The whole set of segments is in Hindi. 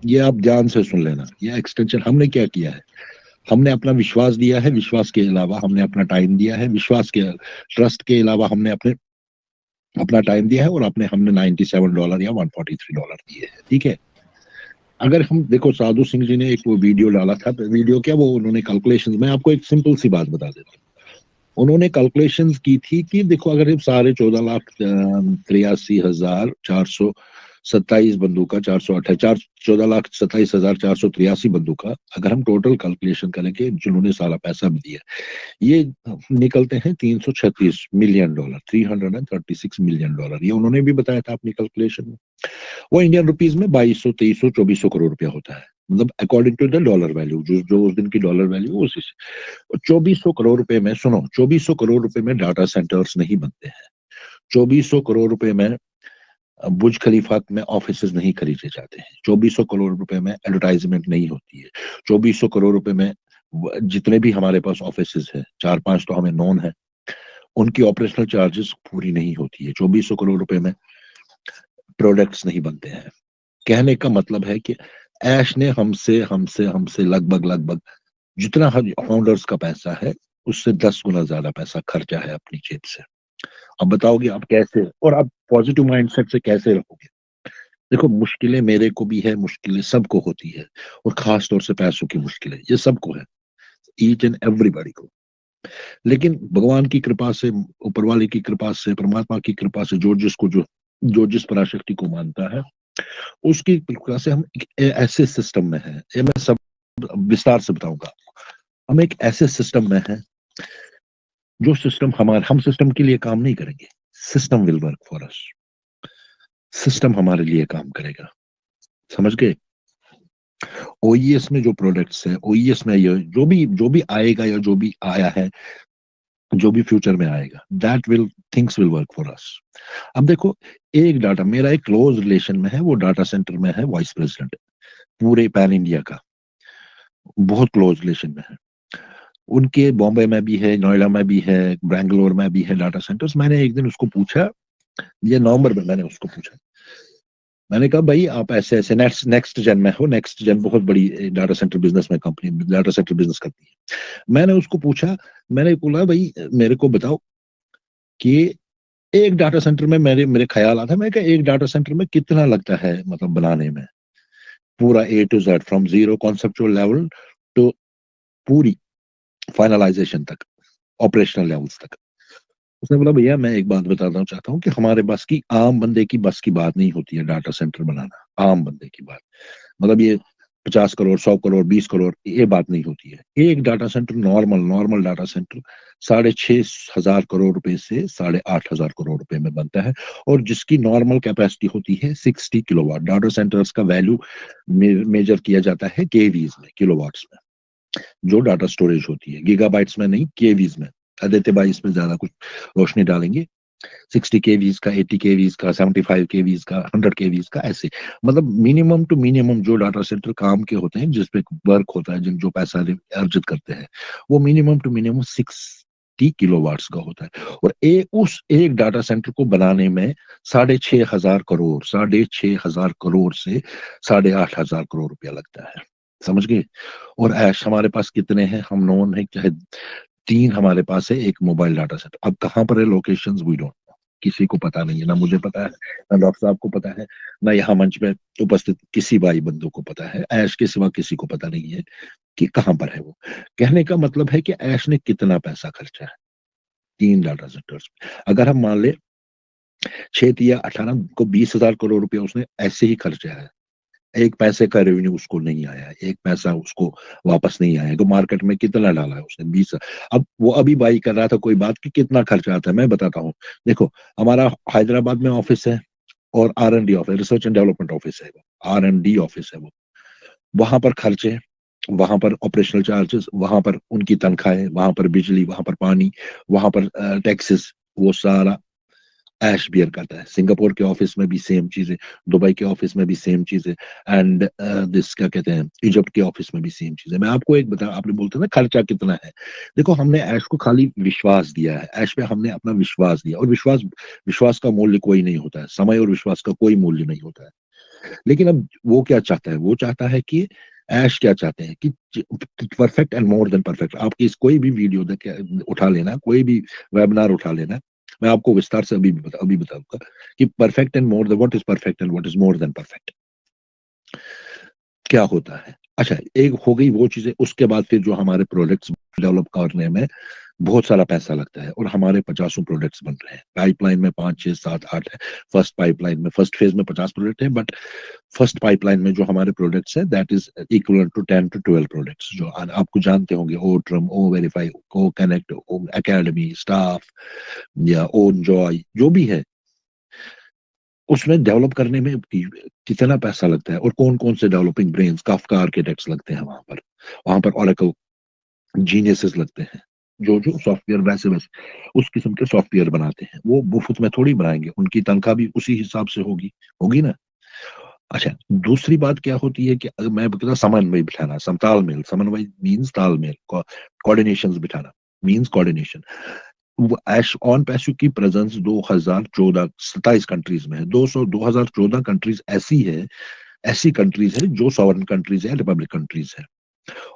ये आप ध्यान से सुन लेना, ये एक्सटेंशन हमने क्या किया है, हमने अपना विश्वास दिया है, विश्वास के अलावा हमने अपना टाइम दिया है, विश्वास के ट्रस्ट के अलावा हमने अपना टाइम दिया है, और अपने हमने $97 या $143 दिए हैं, ठीक है। अगर हम देखो, साधु सिंह जी ने एक वो वीडियो डाला था, वीडियो क्या, वो उन्होंने कैलकुलेशंस, मैं आपको एक सिंपल सी बात बता देता हूँ। उन्होंने कैलकुलेशंस की थी कि देखो, अगर हम सारे 14,83,427 बंदूक का 14,27,483 बंदूक का अगर हम टोटल कैलकुलेशन करेंगे, जिन्होंने सारा पैसा भी दिया, ये निकलते हैं $336 मिलियन, $336 मिलियन। ये उन्होंने भी बताया था अपनी कैलकुलेशन में। वो इंडियन रुपीज में 2200, 2300, 2400 करोड़ रुपया होता है, मतलब according to the dollar value, जो उस दिन की डॉलर वैल्यू उसी से। 2400 करोड़ रुपए में, सुनो, 2400 करोड़ रुपए में डाटा सेंटर्स नहीं बनते हैं। 2400 करोड़ रुपए में बुर्ज खलीफा में ऑफिसेज नहीं खरीदे जाते हैं। 2400 करोड़ रुपए में एडवर्टाइजमेंट नहीं होती है। 2400 करोड़ रुपए में जितने भी हमारे पास ऑफिसेज है, 4-5 तो हमें नॉन है, उनकी ऑपरेशनल चार्जेस पूरी नहीं होती है। 2400 करोड़ रुपए में प्रोडक्ट्स नहीं बनते हैं। कहने का मतलब है कि ऐश ने हमसे हमसे हमसे लगभग लगभग जितना फाउंडर्स का पैसा है, उससे 10 गुना ज्यादा पैसा खर्चा है अपनी जेब से। अब बताओगे आप कैसे, और आप पॉजिटिव माइंडसेट से कैसे रहोगे? देखो, मुश्किलें मेरे को भी है, मुश्किलें सबको होती है, और खास तौर से पैसों की मुश्किलें ये सबको है, ईच एंड एवरीबॉडी को। लेकिन भगवान की कृपा से, ऊपर वाले की कृपा से, परमात्मा की कृपा से, जो जिस पराशक्ति को मानता है, उसकी कृपा से हम एक ऐसे सिस्टम में है, ये मैं सब विस्तार से बताऊंगा आपको। हम एक ऐसे सिस्टम में है, जो सिस्टम हम सिस्टम के लिए काम नहीं करेंगे, system will work for us. System हमारे लिए काम करेगा, समझ गए? ओईएस में जो प्रोडक्ट्स है, ओईएस में ये जो भी आएगा, या जो भी आया है, जो भी फ्यूचर में आएगा, that will things will work for us. अब देखो, एक डाटा, मेरा एक क्लोज रिलेशन में है, वो डाटा सेंटर में है वाइस प्रेसिडेंट पूरे पैन इंडिया का, बहुत क्लोज रिलेशन में है। उनके बॉम्बे में भी है, नोएडा में भी है, बेंगलोर में भी है डाटा सेंटर्स। मैंने एक दिन उसको पूछा, ये नवंबर में मैंने उसको पूछा, मैंने कहा भाई, आप ऐसे ऐसे नेक्स्ट जेन में हो, नेक्स्ट जेन बहुत बड़ी डाटा सेंटर बिजनेस में कंपनी, डाटा सेंटर बिजनेस करती है। मैंने उसको पूछा, मैंने बोला भाई मेरे को बताओ कि एक डाटा सेंटर में, मेरे ख्याल आता है, मैं कहा एक डाटा सेंटर में कितना लगता है, मतलब बनाने में, पूरा A to Z, from zero conceptual level to पूरी फाइनलाइजेशन तक, ऑपरेशनल लेवल्स तक। उसने बोला भैया मैं एक बात बताना चाहता हूँ कि हमारे बस की, आम बंदे की बस की बात नहीं होती है डाटा सेंटर बनाना, आम बंदे की बात, मतलब ये 50 करोड़, 100 करोड़, 20 करोड़, ये बात नहीं होती है। एक data centre, normal normal data centre 6,500 crore रुपए से 8,500 करोड़ रुपए में बनता है, और जिसकी नॉर्मल कैपेसिटी होती है 60 किलोवाट। डाटा सेंटर्स का वैल्यू मेजर किया जाता है केवीज में, किलोवाट्स में, जो डाटा स्टोरेज होती है, गीगाबाइट्स में नहीं, केवीज में। आदित्य भाई इसमें ज्यादा कुछ रोशनी डालेंगे। 60 केवीज का, 80 केवीज का, 75 केवीज का, 100 केवीज का, ऐसे, मतलब मिनिमम टू मिनिमम जो डाटा सेंटर काम के होते हैं, जिसपे वर्क होता है, जिन जो पैसा अर्जित करते हैं, वो मिनिमम टू मिनिमम 60 किलोवाट्स का होता है। और उस एक डाटा सेंटर को बनाने में 6,500 करोड़, 6,500 करोड़ से 8,500 करोड़ रुपया लगता है, समझ गए? और ऐश हमारे पास कितने हैं, हम नॉन है, चाहे 3 हमारे पास है, एक मोबाइल डाटा सेंटर। अब कहाँ पर है लोकेशंस, वी डोंट नो, किसी को पता नहीं है, ना मुझे पता है, ना डॉक्टर साहब को पता है, ना यहाँ मंच में उपस्थित किसी भाई बंधु को पता है, ऐश के सिवा किसी को पता नहीं है कि कहाँ पर है वो। कहने का मतलब है कि ऐश ने कितना पैसा खर्चा है 3 डाटा सेंटर्स में। अगर हम मान ले 6 या 18 को 20,000 करोड़ रुपया उसने ऐसे ही खर्चा है, एक पैसे का रेवेन्यू उसको नहीं आया है, एक पैसा उसको वापस नहीं आया है। तो मार्केट में कितना डाला है उसने, 20। अब वो अभी बाई कर रहा था, कोई बात कि कितना खर्चा आता है, मैं बताता हूँ। देखो, हमारा हैदराबाद में ऑफिस है, और R&D office, research and development office है, वो R&D ऑफिस है वो। वहां पर खर्चे, वहां पर ऑपरेशनल चार्जेस, वहां पर उनकी तनख्वाहें, वहां पर बिजली, वहां पर पानी, वहां पर टैक्सेस, वो सारा ऐश बियर करता है। सिंगापुर के ऑफिस में भी सेम चीज है, दुबई के ऑफिस में भी सेम चीज है, एंड दिस क्या कहते हैं, इजिप्ट के ऑफिस में भी सेम चीज है। मैं आपको एक बता, आपने बोलते हैं ना खर्चा कितना है, देखो हमने ऐश को खाली विश्वास दिया है, ऐश पे हमने अपना विश्वास दिया, और विश्वास, विश्वास का मूल्य कोई नहीं होता है, समय और विश्वास का कोई मूल्य नहीं होता है। लेकिन अब वो क्या चाहता है, वो चाहता है कि ऐश क्या चाहते हैं कि perfect and more than perfect. आपकी इस कोई भी वीडियो देख उठा लेना, कोई भी वेबिनार उठा लेना, मैं आपको विस्तार से अभी बताऊंगा कि perfect and more than, what is perfect and what is more than perfect क्या होता है। अच्छा, एक हो गई वो चीजें, उसके बाद फिर जो हमारे प्रोडक्ट्स डेवलप करने में बहुत सारा पैसा लगता है, और हमारे 50 प्रोडक्ट्स बन रहे हैं पाइपलाइन में, 5 6 7 8 है। फर्स्ट पाइपलाइन में, फर्स्ट फेज में 50 प्रोडक्ट है, बट फर्स्ट पाइपलाइन में जो हमारे प्रोडक्ट्स है that is equal to 10 to 12 products, जो आपको जानते होंगे, ओ ट्रम, O verify, O connect, O academy, staff, या ओ जॉय, जो भी है, उसमें डेवलप करने में कितना पैसा लगता है, और कौन कौन से डेवलपिंग ब्रेन्स, काफका आर्किटेक्ट्स लगते हैं वहां पर ओरेकल जीनियसेस लगते हैं, जो जो सॉफ्टवेयर वैसे वैसे उस किस्म के सॉफ्टवेयर बनाते हैं, वो मुफ्त में थोड़ी बनाएंगे, उनकी तनख्वाह भी उसी हिसाब से होगी, होगी ना। अच्छा, दूसरी बात क्या होती है कि अगर मैं बता, समन्वय बिठाना, तालमेल, समन्वय मीन्स तालमेल, कोऑर्डिनेशन बिठाना मीन्स कोऑर्डिनेशन। एश ऑन पैसो की प्रेजेंस 2014 27 कंट्रीज में है। 2014 कंट्रीज ऐसी है, ऐसी कंट्रीज है जो सॉवरन कंट्रीज है, रिपब्लिक कंट्रीज है,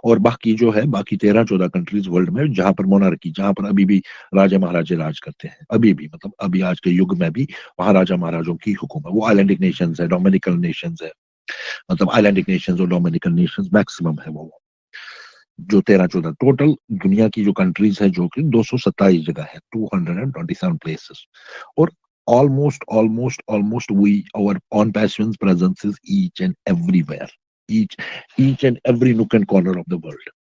और बाकी जो है, बाकी 13 14 कंट्रीज वर्ल्ड में जहां पर मोनार्की, जहां पर अभी भी राजा महाराजे राज करते हैं, अभी भी, मतलब अभी आज के युग में भी वहां राजा महाराजों की हुकूमत, वो आइलैंडिक नेशंस है, डोमिनिकन नेशंस है, मतलब आइलैंडिक नेशंस और डोमिनिकन नेशंस मैक्सिमम है वो, जो 13 14 टोटल दुनिया की जो कंट्रीज है, जो कि 227 जगह है, 227 प्लेसेस, और almost we our on passions presence is each and everywhere, each each and every nook and corner of the world।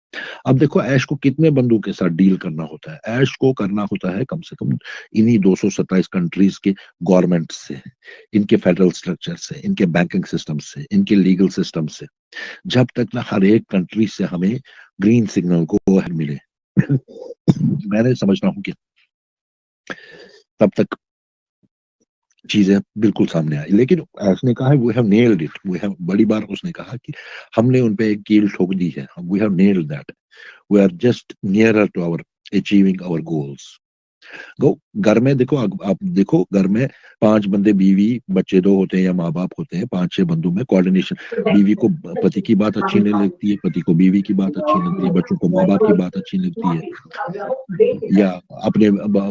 अब देखो, ऐश को कितने बंदों के साथ डील करना होता है, ऐश को करना होता है कम से कम इन्हीं 227 कंट्रीज के गवर्नमेंट से, इनके फेडरल स्ट्रक्चर से, इनके बैंकिंग सिस्टम से, इनके लीगल सिस्टम से, जब तक ना हर एक कंट्री से हमें ग्रीन सिग्नल को मिले मैंने समझता हूँ कि तब तक चीजें बिल्कुल सामने आई। लेकिन उसने कहा है we have nailed it, we have, बड़ी बार उसने कहा कि हमने उन पे एक कील ठोक दी है, we have nailed that, we are just nearer to our achieving our goals. गो घर में देखो, आप देखो घर में 5 बंदे, बीवी बच्चे 2 होते हैं या माँ बाप होते हैं, 5 6 बंदों में कोऑर्डिनेशन, बीवी को पति की बात अच्छी नहीं लगती है, पति को बीवी की बात अच्छी लगती है, बच्चों को माँ बाप की बात अच्छी लगती है, या अपने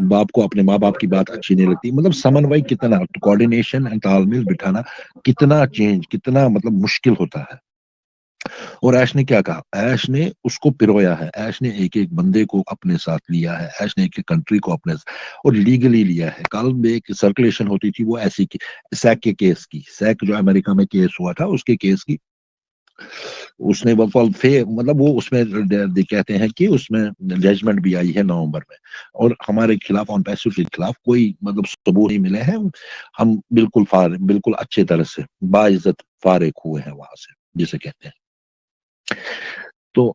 बाप को अपने माँ बाप की बात अच्छी नहीं लगती, मतलब समन्वय कितना, कोऑर्डिनेशन एंड तालमेल बिठाना कितना चेंज, कितना मतलब मुश्किल होता है। और ऐश ने क्या कहा, ऐश ने उसको पिरोया है, ऐश ने एक एक बंदे को अपने साथ लिया है, ऐश ने एक एक कंट्री को अपने और लीगली लिया है। कल में एक सर्कुलेशन होती थी, वो ऐसी की, सैक के केस की, सैक जो अमेरिका में केस हुआ था उसके केस की, उसने वो मतलब वो उसमें कहते हैं कि उसमें जजमेंट भी आई है नवंबर में, और हमारे खिलाफ, ऑन पैसो के खिलाफ कोई मतलब सबूत नहीं मिले हैं, हम बिल्कुल अच्छे तरह से बाइज्जत फारिग हुए हैं वहां से, जिसे कहते हैं। तो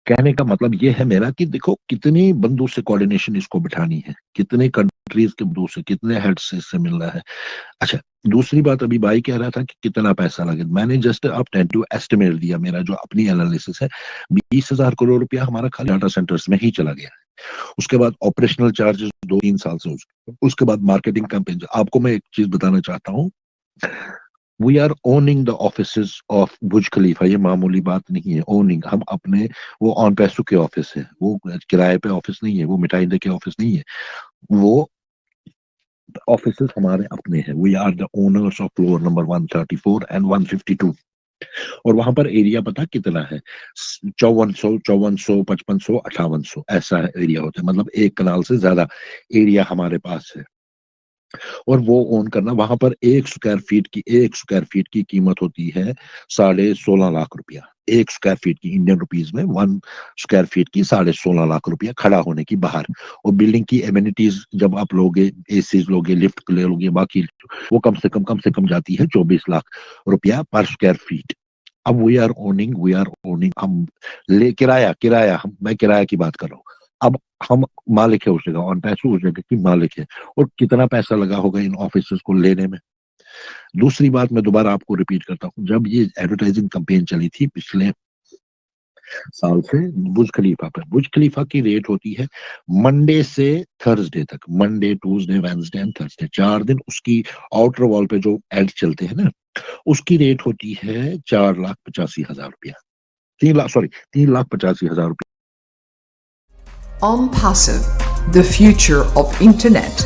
कहने का मतलब ये है मेरा कि देखो कितनी बंदों से कोऑर्डिनेशन इसको बिठानी है, कितने कंट्रीज के बंदों से, कितने हेड से इससे मिल रहा है। अच्छा, दूसरी बात, अभी भाई कह रहा था कि कितना पैसा लगे, मैंने जस्ट अब टेंटिव एस्टिमेट दिया, मेरा जो अपनी एनालिसिस है, 20,000 करोड़ रुपया हमारा खाली डाटा सेंटर्स में ही चला गया है। उसके बाद ऑपरेशनल चार्जेस 2 3 साल से, उसके बाद मार्केटिंग कैंपेन। आपको मैं एक चीज बताना चाहता हूँ, we are owning the office of Burj Khalifa, ये मामूली बात नहीं है, ओनिंग, हम अपने, वो ऑन पैसों के ऑफिस है, वो किराए पे ऑफिस नहीं है, वो मिठाई दे के ऑफिस नहीं है, वो ऑफिस हमारे अपने हैं। We are the owners of floor number 134 and 152। और वहां पर एरिया पता कितना है, 5400 5500 5800 ऐसा एरिया होता है, मतलब 1 कनाल से ज्यादा एरिया हमारे पास है। और वो ओन करना, वहां पर 1 स्क्वायर फीट की कीमत होती है 16.5 लाख रुपया, 1 स्क्वायर फीट की, इंडियन रुपीज में 1 स्क्वायर फीट की 16.5 लाख रुपया खड़ा होने की बाहर। और बिल्डिंग की एमिनिटीज जब आप लोगे, एसीज लोगे, लिफ्ट ले लोगे, बाकी वो कम से कम जाती है 24 लाख रुपया पर स्क्वायर फीट। अब वी आर ओनिंग हम ले किराया, हम, मैं किराया की बात कर रहा हूँ, अब हम मालिक है उस जगह, ऑन पैसों उस जगह की मालिक है, और कितना पैसा लगा होगा इन ऑफिसर्स को लेने में। दूसरी बात मैं दोबारा आपको रिपीट करता हूँ, जब ये एडवर्टाइजिंग कैंपेन चली थी पिछले साल से बुर्ज खलीफा पर, बुर्ज खलीफा की रेट होती है मंडे से थर्सडे तक, Monday Tuesday Wednesday and Thursday, 4 दिन उसकी आउटर वॉल पे जो एड चलते हैं ना, उसकी रेट होती है 4,85,000 रुपया, 3 लाख, सॉरी 3,85,000 रुपया। On Passive, the future of internet.